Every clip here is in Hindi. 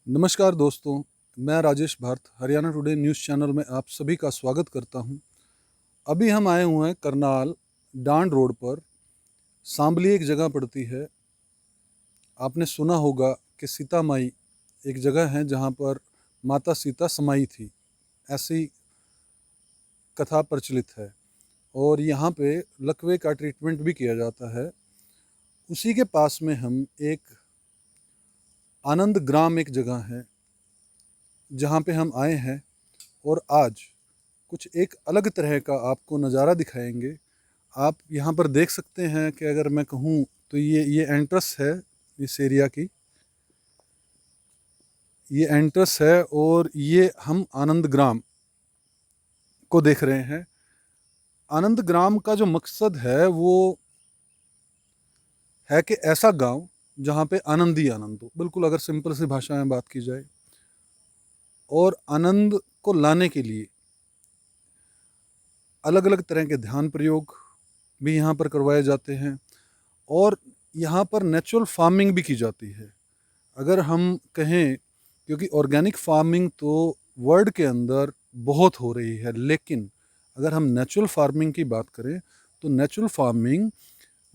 नमस्कार दोस्तों, मैं Rajesh Bharat Haryana today news channel में आप सभी का स्वागत करता हूं। अभी हम आए हुए हैं करनाल डांड रोड पर। सांबली एक जगह पड़ती है। आपने सुना होगा कि सीता माई एक जगह है जहां पर माता सीता समाई थी, ऐसी कथा प्रचलित है। और यहाँ पे लकवे का ट्रीटमेंट भी किया जाता है। उसी के पास में हम एक आनंद ग्राम एक जगह है जहाँ पे हम आए हैं और आज कुछ एक अलग तरह का आपको नज़ारा दिखाएंगे। आप यहाँ पर देख सकते हैं कि अगर मैं कहूँ तो ये एंट्रेंस है इस एरिया की। ये एंट्रेंस है और ये हम आनंद ग्राम को देख रहे हैं। आनंद ग्राम का जो मकसद है वो है कि ऐसा गांव जहाँ पे आनंद ही आनंद हो, बिल्कुल अगर सिंपल सी भाषा में बात की जाए। और आनंद को लाने के लिए अलग अलग तरह के ध्यान प्रयोग भी यहाँ पर करवाए जाते हैं और यहाँ पर नेचुरल फार्मिंग भी की जाती है। अगर हम कहें, क्योंकि ऑर्गेनिक फार्मिंग तो वर्ल्ड के अंदर बहुत हो रही है, लेकिन अगर हम नेचुरल फार्मिंग की बात करें तो नेचुरल फार्मिंग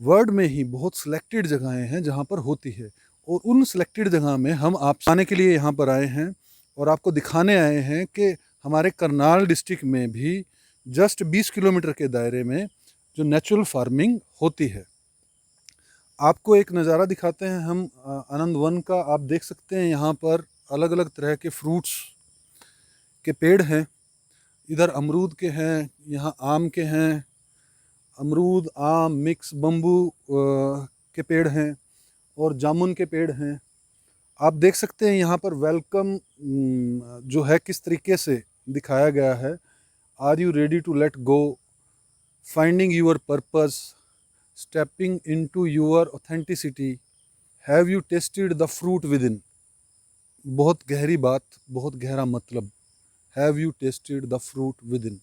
वर्ल्ड में ही बहुत सिलेक्टेड जगहें हैं जहाँ पर होती है। और उन सिलेक्टेड जगह में हम आप आने के लिए यहाँ पर आए हैं और आपको दिखाने आए हैं कि हमारे करनाल डिस्ट्रिक्ट में भी जस्ट 20 किलोमीटर के दायरे में जो नेचुरल फार्मिंग होती है। आपको एक नज़ारा दिखाते हैं हम आनंद वन का। आप देख सकते हैं यहाँ पर अलग अलग तरह के फ्रूट्स के पेड़ हैं। इधर अमरूद के हैं, यहाँ आम के हैं। अमरूद, आम, मिक्स बम्बू के पेड़ हैं और जामुन के पेड़ हैं। आप देख सकते हैं यहाँ पर वेलकम जो है किस तरीके से दिखाया गया है। Are you ready to let go, finding your purpose, stepping into your authenticity, have you tested the fruit within. बहुत गहरी बात, बहुत गहरा मतलब। Have you tested the fruit within.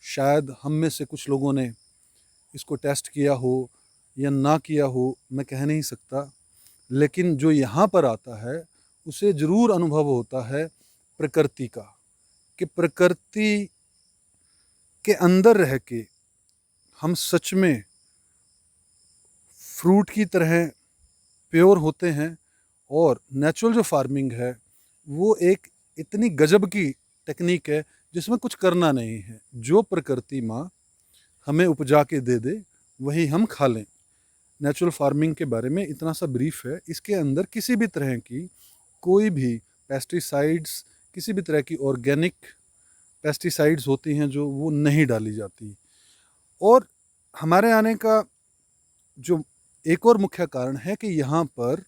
शायद हम में से कुछ लोगों ने इसको टेस्ट किया हो या ना किया हो, मैं कह नहीं सकता, लेकिन जो यहाँ पर आता है उसे ज़रूर अनुभव होता है प्रकृति का, कि प्रकृति के अंदर रह के हम सच में फ्रूट की तरह प्योर होते हैं। और नेचुरल जो फार्मिंग है वो एक इतनी गजब की टेक्निक है जिसमें कुछ करना नहीं है। जो प्रकृति माँ हमें उपजा के दे दे वही हम खा लें। नेचुरल फार्मिंग के बारे में इतना सा ब्रीफ है। इसके अंदर किसी भी तरह की कोई भी पेस्टिसाइड्स, किसी भी तरह की ऑर्गेनिक पेस्टिसाइड्स होती हैं जो वो नहीं डाली जाती। और हमारे आने का जो एक और मुख्य कारण है कि यहाँ पर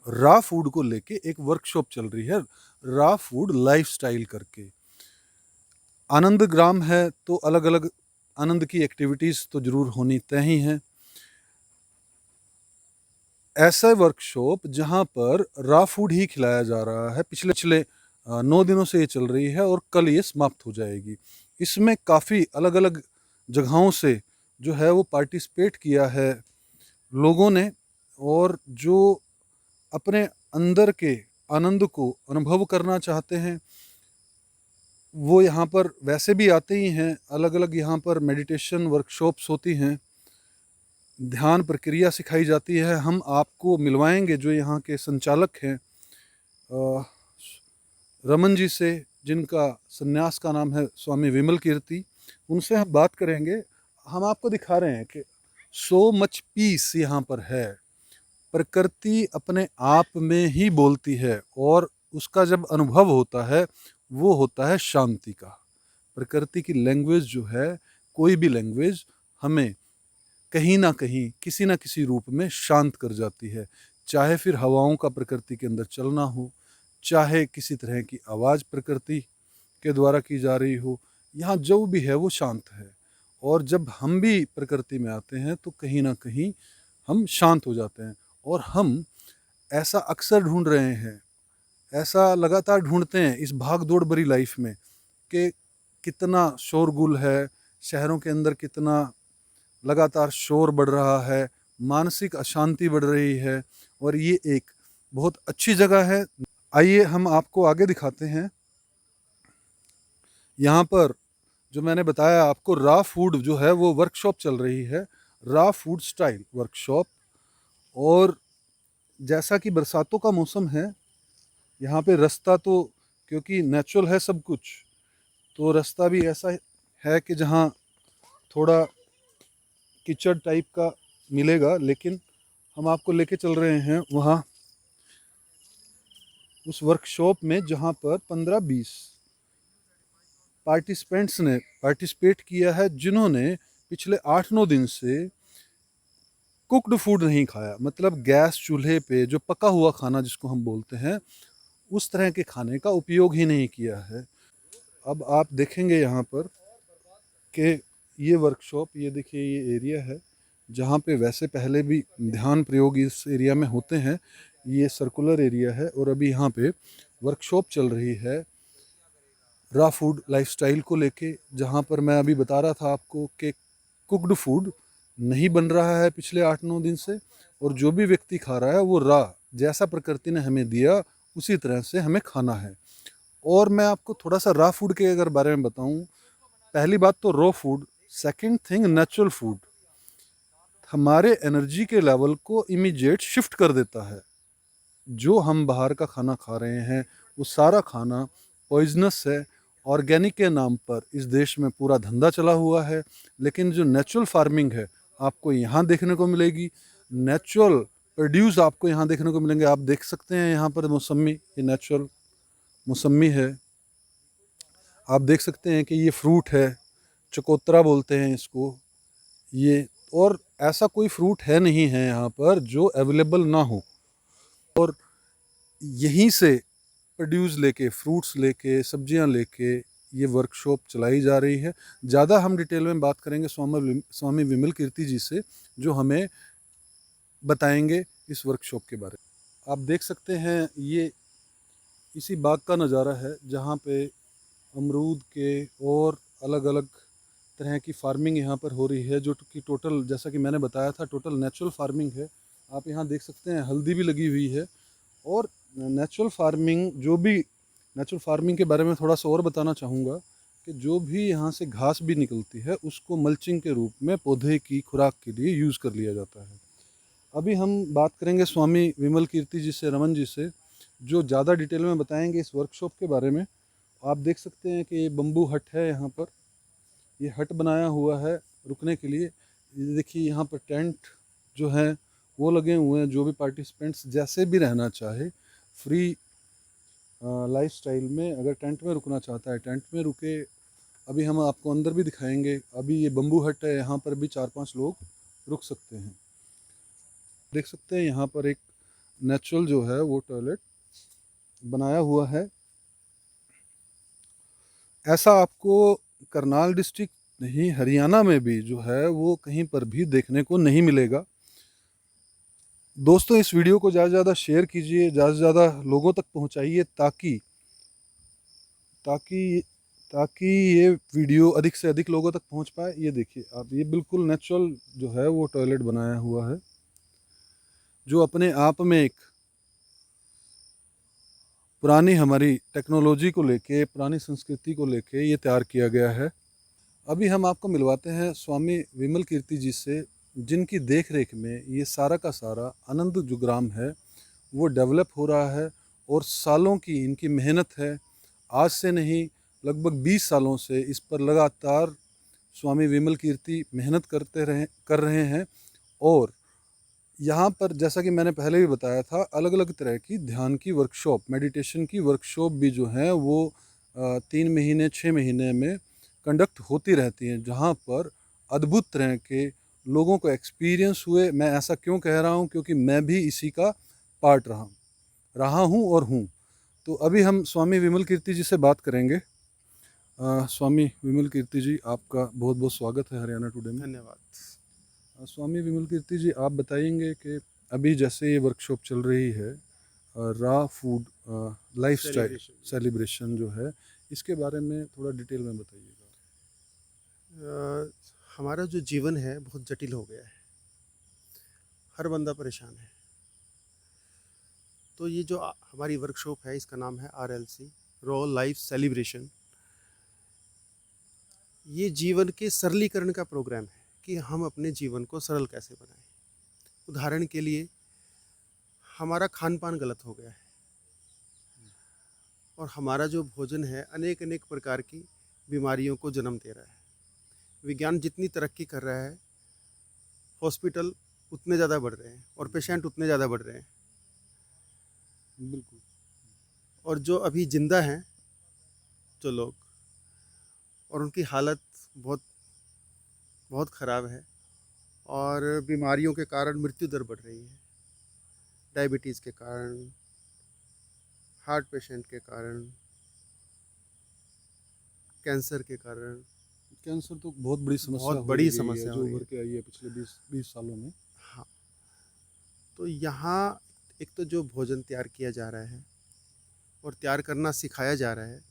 रॉ फूड को लेके एक वर्कशॉप चल रही है, रॉ फूड लाइफस्टाइल करके। आनंद ग्राम है तो अलग अलग आनंद की एक्टिविटीज़ तो ज़रूर होनी तय ही हैं। ऐसा वर्कशॉप जहाँ पर रॉ फूड ही खिलाया जा रहा है, पिछले 9 दिनों से ये चल रही है और कल ये समाप्त हो जाएगी। इसमें काफ़ी अलग अलग जगहों से जो है वो पार्टिसिपेट किया है लोगों ने, और जो अपने अंदर के आनंद को अनुभव करना चाहते हैं वो यहाँ पर वैसे भी आते ही हैं। अलग अलग यहाँ पर मेडिटेशन वर्कशॉप्स होती हैं, ध्यान प्रक्रिया सिखाई जाती है। हम आपको मिलवाएंगे जो यहाँ के संचालक हैं रमन जी से, जिनका संन्यास का नाम है स्वामी विमल कीर्ति। उनसे हम बात करेंगे। हम आपको दिखा रहे हैं कि सो मच पीस यहाँ पर है। प्रकृति अपने आप में ही बोलती है और उसका जब अनुभव होता है वो होता है शांति का। प्रकृति की लैंग्वेज जो है, कोई भी लैंग्वेज हमें कहीं ना कहीं किसी ना किसी रूप में शांत कर जाती है। चाहे फिर हवाओं का प्रकृति के अंदर चलना हो, चाहे किसी तरह की आवाज़ प्रकृति के द्वारा की जा रही हो, यहाँ जो भी है वो शांत है। और जब हम भी प्रकृति में आते हैं तो कहीं ना कहीं हम शांत हो जाते हैं। और हम ऐसा अक्सर ढूंढ रहे हैं, ऐसा लगातार ढूंढते हैं इस भाग दौड़ भरी लाइफ में कि कितना शोरगुल है शहरों के अंदर, कितना लगातार शोर बढ़ रहा है, मानसिक अशांति बढ़ रही है। और ये एक बहुत अच्छी जगह है। आइए हम आपको आगे दिखाते हैं। यहाँ पर जो मैंने बताया आपको, रा फूड जो है वो वर्कशॉप चल रही है, रा फूड स्टाइल वर्कशॉप। और जैसा कि बरसातों का मौसम है, यहाँ पे रास्ता तो क्योंकि नेचुरल है सब कुछ, तो रास्ता भी ऐसा है कि जहाँ थोड़ा कीचड़ टाइप का मिलेगा, लेकिन हम आपको लेके चल रहे हैं वहाँ उस वर्कशॉप में जहाँ पर 15-20 पार्टिसिपेंट्स ने पार्टिसिपेट किया है, जिन्होंने पिछले 8-9 दिन से कुक्ड फूड नहीं खाया। मतलब गैस चूल्हे पे जो पका हुआ खाना जिसको हम बोलते हैं, उस तरह के खाने का उपयोग ही नहीं किया है। अब आप देखेंगे यहाँ पर कि ये वर्कशॉप, ये देखिए ये एरिया है जहाँ पे वैसे पहले भी ध्यान प्रयोग इस एरिया में होते हैं। ये सर्कुलर एरिया है और अभी यहाँ पे वर्कशॉप चल रही है रा फूड लाइफस्टाइल को लेके, जहाँ पर मैं अभी बता रहा था आपको कि कुक्ड फूड नहीं बन रहा है पिछले 8-9 दिन से, और जो भी व्यक्ति खा रहा है वो रा, जैसा प्रकृति ने हमें दिया उसी तरह से हमें खाना है। और मैं आपको थोड़ा सा रा फूड के अगर बारे में बताऊं, पहली बात तो raw food, second thing natural food हमारे एनर्जी के लेवल को इमीडिएट शिफ्ट कर देता है। जो हम बाहर का खाना खा रहे हैं वो सारा खाना पॉइजनस है। ऑर्गेनिक के नाम पर इस देश में पूरा धंधा चला हुआ है, लेकिन जो नेचुरल फार्मिंग है आपको यहाँ देखने को मिलेगी। नेचुरल प्रोड्यूस आपको यहाँ देखने को मिलेंगे। आप देख सकते हैं यहाँ पर मौसमी, ये नेचुरल मौसमी है। आप देख सकते हैं कि ये फ्रूट है, चकोतरा बोलते हैं इसको ये। और ऐसा कोई फ्रूट है नहीं है यहाँ पर जो अवेलेबल ना हो। और यहीं से प्रोड्यूस लेके, फ्रूट्स लेके, सब्जियां लेके ये वर्कशॉप चलाई जा रही है। ज़्यादा हम डिटेल में बात करेंगे स्वामी विमल कीर्ति जी से, जो हमें बताएंगे इस वर्कशॉप के बारे में। आप देख सकते हैं ये इसी बाग का नज़ारा है जहाँ पे अमरूद के और अलग अलग तरह की फार्मिंग यहाँ पर हो रही है, जो कि टोटल, जैसा कि मैंने बताया था, टोटल नेचुरल फार्मिंग है। आप यहाँ देख सकते हैं हल्दी भी लगी हुई है। और नेचुरल फार्मिंग, जो भी नेचुरल फार्मिंग के बारे में थोड़ा सा और बताना चाहूँगा कि जो भी यहाँ से घास भी निकलती है उसको मल्चिंग के रूप में पौधे की खुराक के लिए यूज़ कर लिया जाता है। अभी हम बात करेंगे स्वामी विमल कीर्ति जी से, रमन जी से, जो ज़्यादा डिटेल में बताएंगे इस वर्कशॉप के बारे में। आप देख सकते हैं कि ये बम्बू हट है, यहाँ पर ये हट बनाया हुआ है रुकने के लिए। ये देखिए यहाँ पर टेंट जो है वो लगे हुए हैं। जो भी पार्टिसिपेंट्स जैसे भी रहना चाहे, फ्री लाइफ स्टाइल में, अगर टेंट में रुकना चाहता है टेंट में रुके। अभी हम आपको अंदर भी दिखाएंगे। अभी ये बम्बू हट है, यहाँ पर भी 4-5 लोग रुक सकते हैं। देख सकते हैं यहाँ पर एक नेचुरल जो है वो टॉयलेट बनाया हुआ है। ऐसा आपको करनाल डिस्ट्रिक्ट नहीं, हरियाणा में भी जो है वो कहीं पर भी देखने को नहीं मिलेगा। दोस्तों, इस वीडियो को ज़्यादा से ज़्यादा शेयर कीजिए, ज़्यादा से ज़्यादा लोगों तक पहुंचाइए, ताकि ताकि ताकि ये वीडियो अधिक से अधिक लोगों तक पहुंच पाए। ये देखिए आप, ये बिल्कुल नेचुरल जो है वो टॉयलेट बनाया हुआ है, जो अपने आप में एक पुरानी हमारी टेक्नोलॉजी को लेके, पुरानी संस्कृति को लेके ये तैयार किया गया है। अभी हम आपको मिलवाते हैं स्वामी विमल कीर्ति जी से, जिनकी देख रेख में ये सारा का सारा आनंद जो ग्राम है वो डेवलप हो रहा है। और सालों की इनकी मेहनत है। आज से नहीं, लगभग 20 सालों से इस पर लगातार स्वामी विमल कीर्ति मेहनत कर रहे हैं। और यहाँ पर, जैसा कि मैंने पहले भी बताया था, अलग अलग तरह की ध्यान की वर्कशॉप, मेडिटेशन की वर्कशॉप भी जो हैं वो 3 महीने 6 महीने में कंडक्ट होती रहती हैं, जहाँ पर अद्भुत तरह के लोगों को एक्सपीरियंस हुए। मैं ऐसा क्यों कह रहा हूँ, क्योंकि मैं भी इसी का पार्ट रहा हूँ और हूँ। तो अभी हम स्वामी विमल कीर्ति जी से बात करेंगे। स्वामी विमल कीर्ति जी, आपका बहुत बहुत स्वागत है हरियाणा टुडे में। धन्यवाद। स्वामी विमल कीर्ति जी, आप बताएंगे कि अभी जैसे ये वर्कशॉप चल रही है रा फूड लाइफस्टाइल सेलिब्रेशन जो है, इसके बारे में थोड़ा डिटेल में बताइएगा। हमारा जो जीवन है बहुत जटिल हो गया है। हर बंदा परेशान है। तो ये जो हमारी वर्कशॉप है, इसका नाम है RLC, रॉ लाइफ सेलिब्रेशन। ये जीवन के सरलीकरण का प्रोग्राम है कि हम अपने जीवन को सरल कैसे बनाएं। उदाहरण के लिए, हमारा खान पान गलत हो गया है और हमारा जो भोजन है अनेक अनेक प्रकार की बीमारियों को जन्म दे रहा है। विज्ञान जितनी तरक्की कर रहा है, हॉस्पिटल उतने ज़्यादा बढ़ रहे हैं और पेशेंट उतने ज़्यादा बढ़ रहे हैं। बिल्कुल। और जो अभी जिंदा हैं जो लोग, और उनकी हालत बहुत बहुत ख़राब है और बीमारियों के कारण मृत्यु दर बढ़ रही है। डायबिटीज़ के कारण, हार्ट पेशेंट के कारण, कैंसर के कारण। कैंसर तो बहुत बड़ी समस्या बहुत हो बड़ी गई है समस्या जो हो रही उभर है। के आई है पिछले 20 सालों में। हाँ, तो यहाँ एक तो जो भोजन तैयार किया जा रहा है और तैयार करना सिखाया जा रहा है,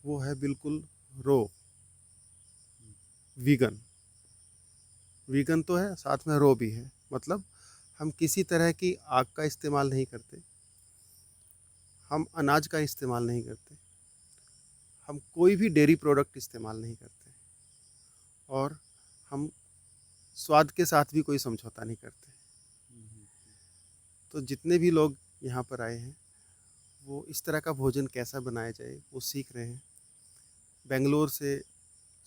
वो है बिल्कुल रो वीगन। वीगन तो है, साथ में रो भी है। मतलब हम किसी तरह की आग का इस्तेमाल नहीं करते, हम अनाज का इस्तेमाल नहीं करते, हम कोई भी डेयरी प्रोडक्ट इस्तेमाल नहीं करते और हम स्वाद के साथ भी कोई समझौता नहीं करते। तो जितने भी लोग यहाँ पर आए हैं, वो इस तरह का भोजन कैसा बनाया जाए वो सीख रहे हैं। बेंगलोर से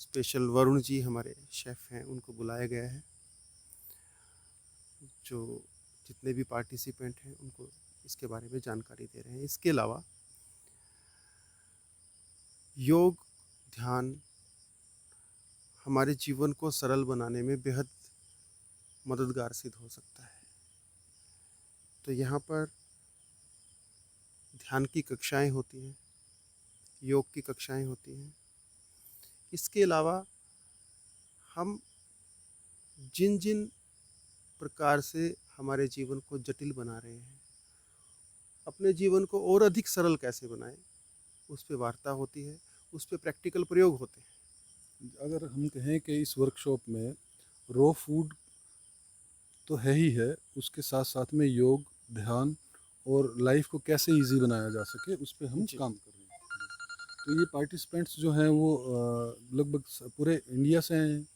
स्पेशल वरुण जी हमारे शेफ़ हैं, उनको बुलाया गया है, जो जितने भी पार्टिसिपेंट हैं उनको इसके बारे में जानकारी दे रहे हैं। इसके अलावा योग, ध्यान हमारे जीवन को सरल बनाने में बेहद मददगार सिद्ध हो सकता है। तो यहाँ पर ध्यान की कक्षाएं होती हैं, योग की कक्षाएं होती हैं। इसके अलावा हम जिन जिन प्रकार से हमारे जीवन को जटिल बना रहे हैं, अपने जीवन को और अधिक सरल कैसे बनाएं, उस पे वार्ता होती है, उस पे प्रैक्टिकल प्रयोग होते हैं। अगर हम कहें कि इस वर्कशॉप में रॉ फूड तो है ही है, उसके साथ साथ में योग, ध्यान और लाइफ को कैसे इजी बनाया जा सके उस पे हम जी, काम कर रहे हैं। तो ये पार्टिसिपेंट्स जो हैं वो लगभग पूरे इंडिया से हैं।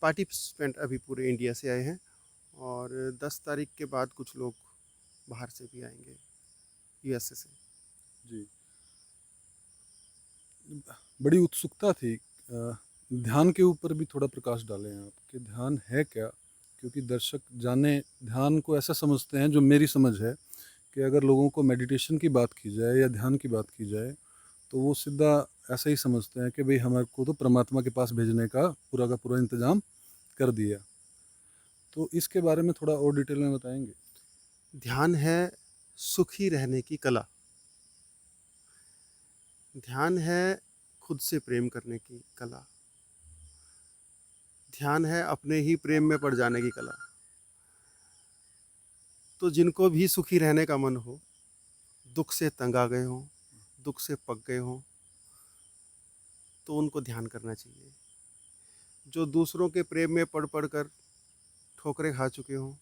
पार्टिसिपेंट अभी पूरे इंडिया से आए हैं और 10 तारीख के बाद कुछ लोग बाहर से भी आएंगे, USA से। जी, बड़ी उत्सुकता थी। ध्यान के ऊपर भी थोड़ा प्रकाश डालें आप कि ध्यान है क्या, क्योंकि दर्शक जाने ध्यान को ऐसा समझते हैं, जो मेरी समझ है कि अगर लोगों को मेडिटेशन की बात की जाए या ध्यान की बात की जाए तो वो सीधा ऐसा ही समझते हैं कि भाई हमारे को तो परमात्मा के पास भेजने का पूरा इंतज़ाम कर दिया। तो इसके बारे में थोड़ा और डिटेल में बताएंगे। ध्यान है सुखी रहने की कला। ध्यान है खुद से प्रेम करने की कला। ध्यान है अपने ही प्रेम में पड़ जाने की कला। तो जिनको भी सुखी रहने का मन हो, दुख से तंग आ गए हों, दुख से पक गए हों, तो उनको ध्यान करना चाहिए। जो दूसरों के प्रेम में पढ़ पढ़ कर ठोकरें खा चुके हों,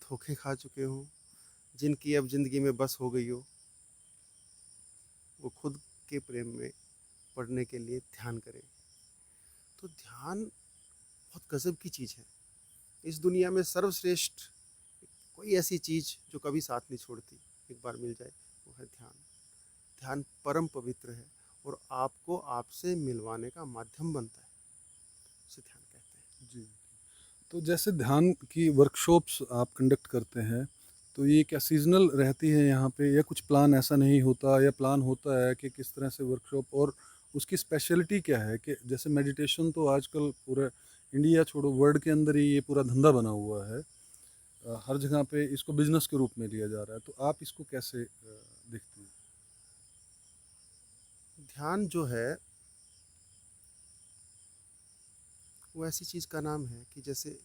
धोखे खा चुके हों, जिनकी अब ज़िंदगी में बस हो गई हो, वो खुद के प्रेम में पढ़ने के लिए ध्यान करें। तो ध्यान बहुत गज़ब की चीज़ है। इस दुनिया में सर्वश्रेष्ठ कोई ऐसी चीज़ जो कभी साथ नहीं छोड़ती, एक बार मिल जाए, वो है ध्यान। ध्यान परम पवित्र है और आपको आपसे मिलवाने का माध्यम बनता है, उसे ध्यान कहते हैं। जी, तो जैसे ध्यान की वर्कशॉप्स आप कंडक्ट करते हैं, तो ये क्या सीजनल रहती है यहाँ पे, या कुछ प्लान ऐसा नहीं होता, या प्लान होता है कि किस तरह से वर्कशॉप, और उसकी स्पेशलिटी क्या है? कि जैसे मेडिटेशन तो आजकल पूरा इंडिया छोड़ो वर्ल्ड के अंदर ही ये पूरा धंधा बना हुआ है। हर जगह पे इसको बिजनेस के रूप में लिया जा रहा है, तो आप इसको कैसे देखते हैं? ध्यान जो है वो ऐसी चीज़ का नाम है कि जैसे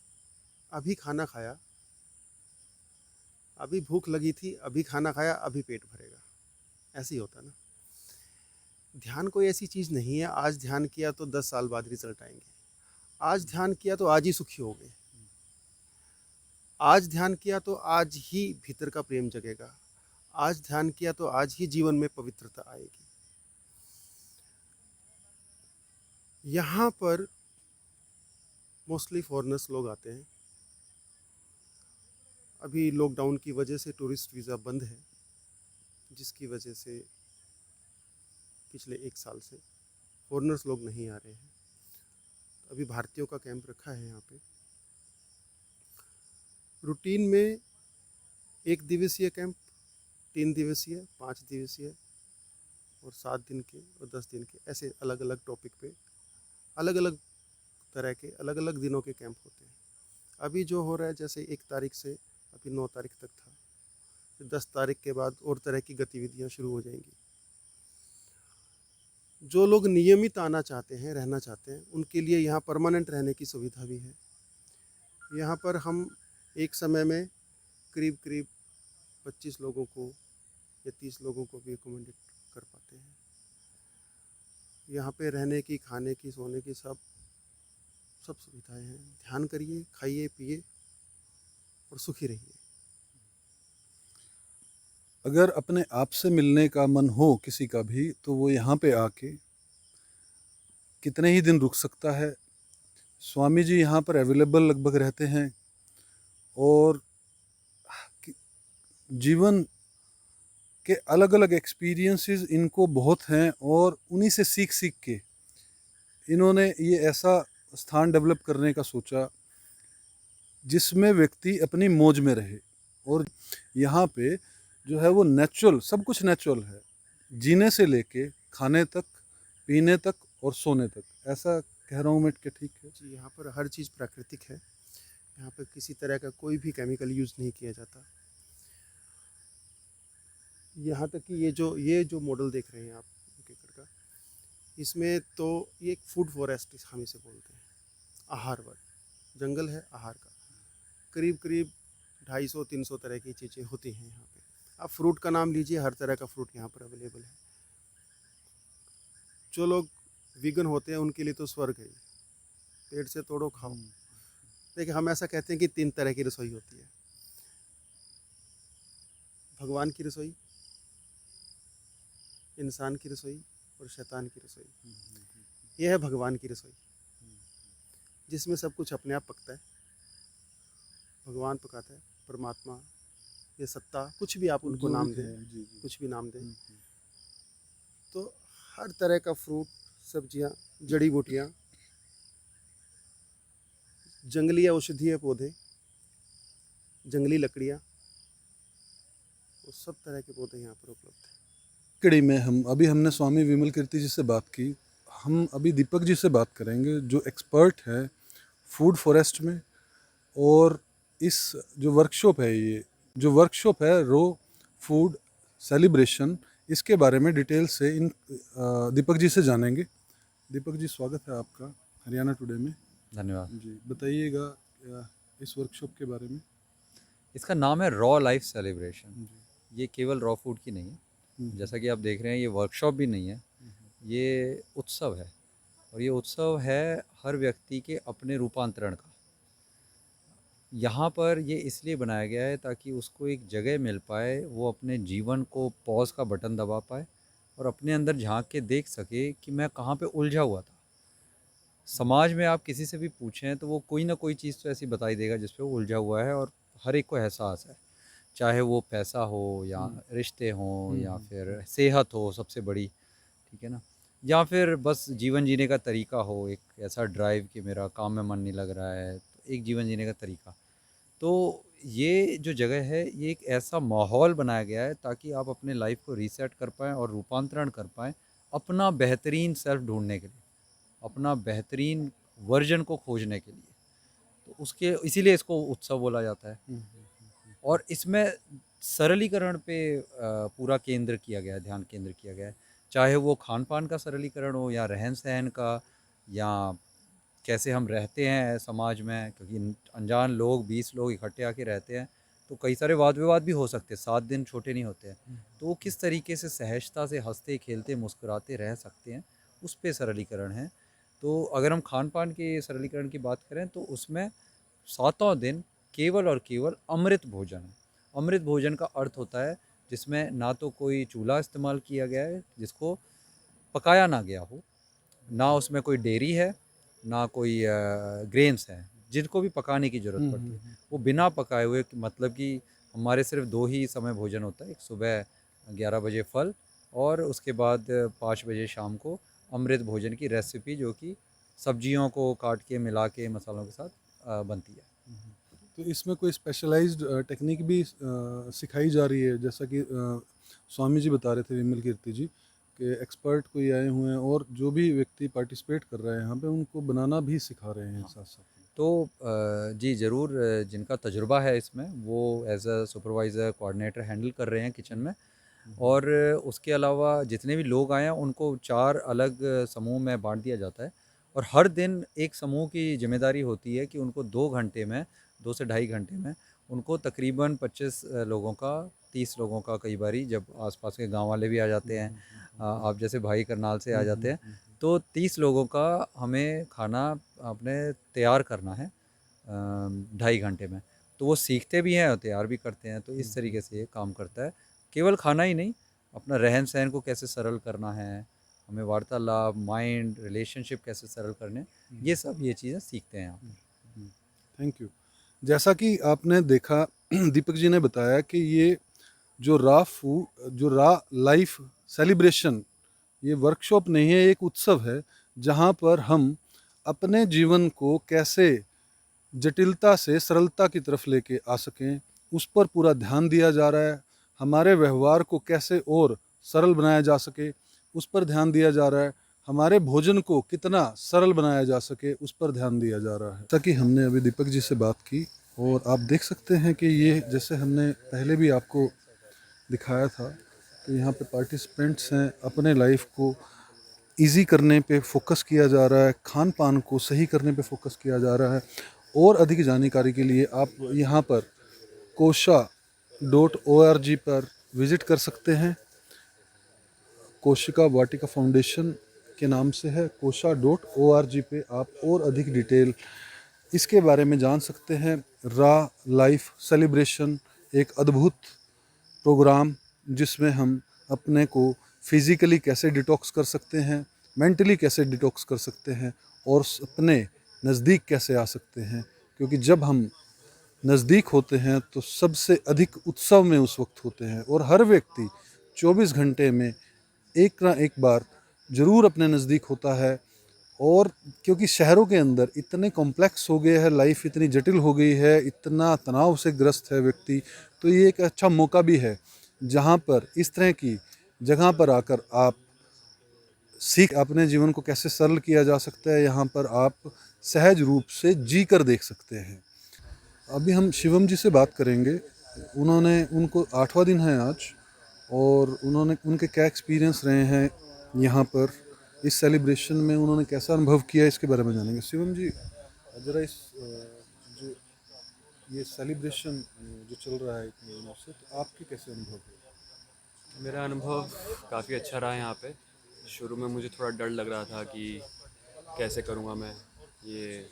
अभी खाना खाया, अभी भूख लगी थी, अभी खाना खाया, अभी पेट भरेगा, ऐसे ही होता ना। ध्यान कोई ऐसी चीज़ नहीं है, आज ध्यान किया तो 10 साल बाद रिजल्ट आएंगे। आज ध्यान किया तो आज ही सुखी हो गए। आज ध्यान किया तो आज ही भीतर का प्रेम जगेगा। आज ध्यान किया तो आज ही जीवन में पवित्रता आएगी। यहाँ पर मोस्टली फॉरेनर्स लोग आते हैं। अभी लॉकडाउन की वजह से टूरिस्ट वीज़ा बंद है, जिसकी वजह से पिछले 1 साल से फॉरेनर्स लोग नहीं आ रहे हैं। अभी भारतीयों का कैंप रखा है यहाँ पे। रूटीन में 1 दिवसीय कैंप, 3 दिवसीय, 5 दिवसीय और 7 दिन के और 10 दिन के, ऐसे अलग अलग टॉपिक पे अलग अलग तरह के अलग अलग दिनों के कैंप होते हैं। अभी जो हो रहा है, जैसे 1 तारीख से अभी 9 तारीख तक था, फिर 10 तारीख के बाद और तरह की गतिविधियां शुरू हो जाएंगी। जो लोग नियमित आना चाहते हैं, रहना चाहते हैं, उनके लिए यहाँ परमानेंट रहने की सुविधा भी है। यहाँ पर हम एक समय में करीब करीब 25 लोगों को या 30 लोगों को भी एकोमोडेट कर पाते हैं। यहाँ पे रहने की, खाने की, सोने की सब सुविधाएं हैं। ध्यान करिए, खाइए, पिए और सुखी रहिए। अगर अपने आप से मिलने का मन हो किसी का भी, तो वो यहाँ पे आके कितने ही दिन रुक सकता है। स्वामी जी यहाँ पर अवेलेबल लगभग रहते हैं और जीवन के अलग अलग एक्सपीरियंसेस इनको बहुत हैं, और उन्हीं से सीख सीख के इन्होंने ये ऐसा स्थान डेवलप करने का सोचा जिसमें व्यक्ति अपनी मौज में रहे। और यहाँ पे जो है वो नेचुरल, सब कुछ नेचुरल है, जीने से लेके खाने तक, पीने तक और सोने तक। ऐसा कह रहा हूँ मैं कि ठीक है जी, यहाँ पर हर चीज़ प्राकृतिक है। यहाँ पर किसी तरह का कोई भी केमिकल यूज़ नहीं किया जाता। यहाँ तक कि ये जो मॉडल देख रहे हैं आप केकड़ का, इसमें तो ये एक फूड फॉरेस्ट हम इसे बोलते हैं। आहार वन, जंगल है आहार का। करीब करीब 250-300 तरह की चीज़ें होती हैं यहाँ पे। आप फ्रूट का नाम लीजिए, हर तरह का फ्रूट यहाँ पर अवेलेबल है। जो लोग वीगन होते हैं उनके लिए तो स्वर्ग है, पेट से तोड़ो खाओ। देखिए, हम ऐसा कहते हैं कि 3 तरह की रसोई होती है। भगवान की रसोई, इंसान की रसोई और शैतान की रसोई। यह है भगवान की रसोई, जिसमें सब कुछ अपने आप पकता है। भगवान पकाता है, परमात्मा, ये सत्ता, कुछ भी आप उनको नाम दें, कुछ भी नाम दें। तो हर तरह का फ्रूट, सब्जियां, जड़ी बूटियां, जंगली औषधीय पौधे, जंगली लकड़ियां, वो सब तरह के पौधे यहाँ पर उपलब्ध हैं। कड़ी में हमने स्वामी विमल कीर्ति जी से बात की। हम अभी दीपक जी से बात करेंगे, जो एक्सपर्ट है फूड फॉरेस्ट में। और इस जो वर्कशॉप है रो फूड सेलिब्रेशन, इसके बारे में डिटेल से दीपक जी से जानेंगे। दीपक जी, स्वागत है आपका हरियाणा टुडे में। धन्यवाद जी, बताइएगा इस वर्कशॉप के बारे में। इसका नाम है रॉ लाइफ सेलिब्रेशन। जी। ये केवल रॉ फूड की नहीं है, जैसा कि आप देख रहे हैं, ये वर्कशॉप भी नहीं है, ये उत्सव है। और ये उत्सव है हर व्यक्ति के अपने रूपांतरण का। यहाँ पर ये इसलिए बनाया गया है ताकि उसको एक जगह मिल पाए, वो अपने जीवन को पॉज का बटन दबा पाए और अपने अंदर झांक के देख सके कि मैं कहाँ पे उलझा हुआ था। समाज में आप किसी से भी पूछें तो वो कोई ना कोई चीज़ तो ऐसी बताई देगा जिस पे वो उलझा हुआ है, और हर एक को एहसास है, चाहे वो पैसा हो या रिश्ते हों या फिर सेहत हो सबसे बड़ी, ठीक है ना, या फिर बस जीवन जीने का तरीका हो, एक ऐसा ड्राइव कि मेरा काम में मन नहीं लग रहा है, तो एक जीवन जीने का तरीका। तो ये जो जगह है, ये एक ऐसा माहौल बनाया गया है ताकि आप अपने लाइफ को रीसेट कर पाएँ और रूपांतरण कर पाएँ अपना बेहतरीन सेल्फ ढूंढने के लिए, अपना बेहतरीन वर्जन को खोजने के लिए। तो उसके इसीलिए इसको उत्सव बोला जाता है। और इसमें सरलीकरण पे पूरा केंद्र किया गया है, ध्यान केंद्र किया गया है। चाहे वो खान पान का सरलीकरण हो या रहन सहन का, या कैसे हम रहते हैं समाज में, क्योंकि अनजान लोग 20 लोग इकट्ठे आके रहते हैं तो कई सारे वाद विवाद भी हो सकते हैं, 7 दिन छोटे नहीं होते हैं। तो वो किस तरीके से सहजता से हंसते खेलते मुस्कुराते रह सकते हैं, उस पे सरलीकरण है। तो अगर हम खान पान के सरलीकरण की बात करें तो उसमें 7 दिन केवल और केवल अमृत भोजन है। अमृत भोजन का अर्थ होता है जिसमें ना तो कोई चूल्हा इस्तेमाल किया गया है जिसको पकाया ना गया हो, ना उसमें कोई डेयरी है, ना कोई ग्रेन्स हैं जिनको भी पकाने की ज़रूरत पड़ती है। वो बिना पकाए हुए, मतलब कि हमारे सिर्फ 2 ही समय भोजन होता है, एक सुबह 11 बजे फल और उसके बाद 5 बजे शाम को अमृत भोजन की रेसिपी, जो कि सब्जियों को काट के मिला के मसालों के साथ बनती है। तो इसमें कोई स्पेशलाइज्ड टेक्निक भी सिखाई जा रही है, जैसा कि स्वामी जी बता रहे थे, विमल कीर्ति जी, कि एक्सपर्ट कोई आए हुए हैं और जो भी व्यक्ति पार्टिसिपेट कर रहे हैं यहाँ पे उनको बनाना भी सिखा रहे हैं साथ साथ में। तो जी ज़रूर, जिनका तजुर्बा है इसमें वो as a supervisor coordinator handle कर रहे हैं किचन में। और उसके अलावा जितने भी लोग आए हैं उनको 4 अलग समूह में बांट दिया जाता है और हर दिन एक समूह की जिम्मेदारी होती है कि उनको 2 घंटे में, 2 से ढाई घंटे में उनको तकरीबन 25 लोगों का, 30 लोगों का, कई बारी जब आसपास के गांव वाले भी आ जाते हैं, आप जैसे भाई करनाल से आ जाते हैं, तो 30 लोगों का हमें खाना अपने तैयार करना है 2.5 घंटे में। तो वो सीखते भी हैं और तैयार भी करते हैं। तो इस तरीके से ये काम करता है। केवल खाना ही नहीं, अपना रहन सहन को कैसे सरल करना है, हमें वार्तालाप, माइंड, रिलेशनशिप कैसे सरल करने, ये सब ये चीज़ें सीखते हैं यहाँ पर। Thank you. जैसा कि आपने देखा, दीपक जी ने बताया कि ये जो रा लाइफ सेलिब्रेशन, ये वर्कशॉप नहीं है, एक उत्सव है जहाँ पर हम अपने जीवन को कैसे जटिलता से सरलता की तरफ लेके आ सकें, उस पर पूरा ध्यान दिया जा रहा है। हमारे व्यवहार को कैसे और सरल बनाया जा सके, उस पर ध्यान दिया जा रहा है। हमारे भोजन को कितना सरल बनाया जा सके, उस पर ध्यान दिया जा रहा है। जैसा कि हमने अभी दीपक जी से बात की, और आप देख सकते हैं कि ये, जैसे हमने पहले भी आपको दिखाया था कि यहाँ पे पार्टिसिपेंट्स हैं, अपने लाइफ को इजी करने पे फोकस किया जा रहा है, खान पान को सही करने पे फोकस किया जा रहा है। और अधिक जानकारी के लिए आप यहाँ पर kosha.org पर विज़िट कर सकते हैं। कोशिका वाटिका फाउंडेशन के नाम से है, kosha.org पे आप और अधिक डिटेल इसके बारे में जान सकते हैं। रा लाइफ सेलिब्रेशन एक अद्भुत प्रोग्राम जिसमें हम अपने को फिज़िकली कैसे डिटॉक्स कर सकते हैं, मेंटली कैसे डिटॉक्स कर सकते हैं और अपने नज़दीक कैसे आ सकते हैं। क्योंकि जब हम नज़दीक होते हैं तो सबसे अधिक उत्सव में उस वक्त होते हैं, और हर व्यक्ति 24 घंटे में एक ना एक बार ज़रूर अपने नज़दीक होता है। और क्योंकि शहरों के अंदर इतने कॉम्प्लेक्स हो गए हैं, लाइफ इतनी जटिल हो गई है, इतना तनाव से ग्रस्त है व्यक्ति, तो ये एक अच्छा मौका भी है जहाँ पर इस तरह की जगह पर आकर आप सीख अपने जीवन को कैसे सरल किया जा सकता है, यहाँ पर आप सहज रूप से जी कर देख सकते हैं। अभी हम शिवम जी से बात करेंगे। उनको 8वां दिन है आज, और उनके क्या एक्सपीरियंस रहे हैं यहाँ पर इस सेलिब्रेशन में, उन्होंने कैसा अनुभव किया, इसके बारे में जानेंगे। शिवम जी, ज़रा इस जो ये सेलिब्रेशन जो चल रहा है इतने दिनों से, तो आपके कैसे अनुभव है? मेरा अनुभव काफ़ी अच्छा रहा यहाँ पे। शुरू में मुझे थोड़ा डर लग रहा था कि कैसे करूँगा मैं ये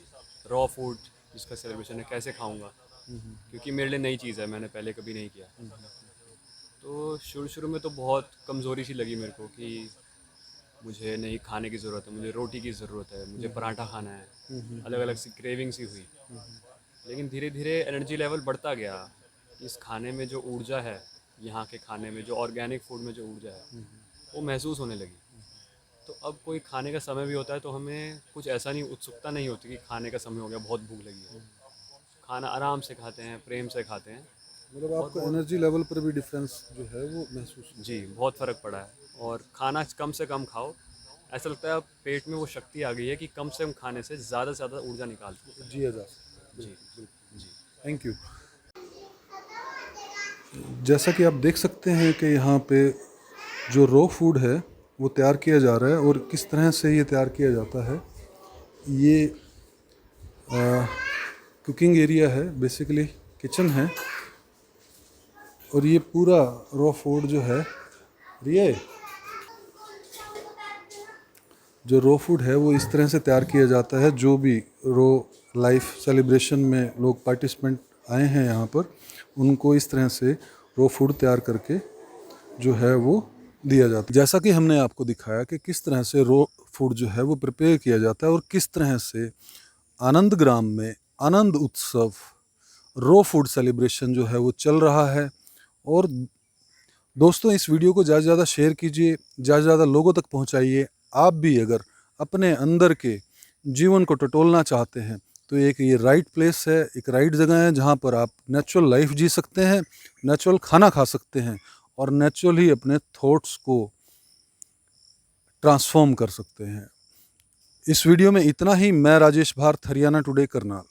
रॉ फूड जिसका सेलिब्रेशन है, कैसे खाऊँगा, क्योंकि मेरे लिए नई चीज़ है, मैंने पहले कभी नहीं किया। तो शुरू में तो बहुत कमज़ोरी सी लगी मेरे को कि मुझे नहीं खाने की ज़रूरत है, मुझे रोटी की ज़रूरत है, मुझे पराठा खाना है, अलग अलग सी क्रेविंग सी हुई। लेकिन धीरे धीरे एनर्जी लेवल बढ़ता गया। इस खाने में जो ऊर्जा है, यहाँ के खाने में जो ऑर्गेनिक फूड में जो ऊर्जा है, वो महसूस होने लगी। तो अब कोई खाने का समय भी होता है तो हमें कुछ ऐसा नहीं, उत्सुकता नहीं होती कि खाने का समय हो गया, बहुत भूख लगी है। खाना आराम से खाते हैं, प्रेम से खाते हैं। मतलब आपको एनर्जी लेवल पर भी डिफरेंस जो है वो महसूस होता जी, बहुत फ़र्क पड़ा है। और खाना कम से कम खाओ, ऐसा लगता है अब पेट में वो शक्ति आ गई है कि कम से कम खाने से ज़्यादा ऊर्जा निकालती है? जिया जा सकता है। जी जी। Thank you. जैसा कि आप देख सकते हैं कि यहाँ पे जो रॉ फूड है वो तैयार किया जा रहा है, और किस तरह से ये तैयार किया जाता है। ये कुकिंग एरिया है, बेसिकली किचन है, और ये पूरा रॉ फूड जो है, ये जो रॉ फूड है वो इस तरह से तैयार किया जाता है। जो भी रॉ लाइफ सेलिब्रेशन में लोग पार्टिसिपेंट आए हैं यहाँ पर, उनको इस तरह से रॉ फूड तैयार करके जो है वो दिया जाता है। जैसा कि हमने आपको दिखाया कि किस तरह से रॉ फूड जो है वो प्रिपेयर किया जाता है और किस तरह से आनंद ग्राम में आनंद उत्सव रॉ फूड सेलिब्रेशन जो है वो चल रहा है। और दोस्तों, इस वीडियो को ज़्यादा से ज़्यादा शेयर कीजिए, ज़्यादा से ज़्यादा लोगों तक पहुंचाइए। आप भी अगर अपने अंदर के जीवन को टटोलना चाहते हैं तो एक ये राइट प्लेस है, एक राइट जगह है जहां पर आप नेचुरल लाइफ जी सकते हैं, नेचुरल खाना खा सकते हैं और नेचुरल ही अपने थॉट्स को ट्रांसफॉर्म कर सकते हैं। इस वीडियो में इतना ही। मैं राजेश भारत, हरियाणा टुडे, करनाल।